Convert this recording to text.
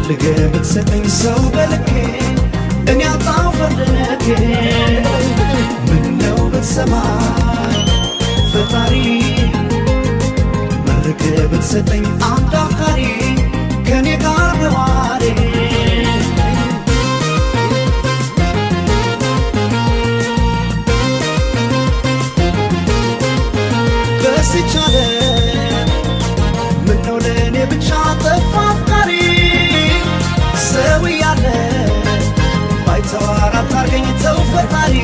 ፈልገህ ብትሰጠኝ ሰው በልኬ እኔ አጣሁ ፈልጌ ምነው ብትሰማኝ ፈጣሪ መርቀህ ብትሰጠኝ አንድ አፍቃሪ ከኔ ጋር ነዋሪ በስቻለ ምነው ለእኔ ብቻ ጠፋ አፍቃሪ ሰው ያለ ባይተዋር አታርገኝ ተው ፈጣሪ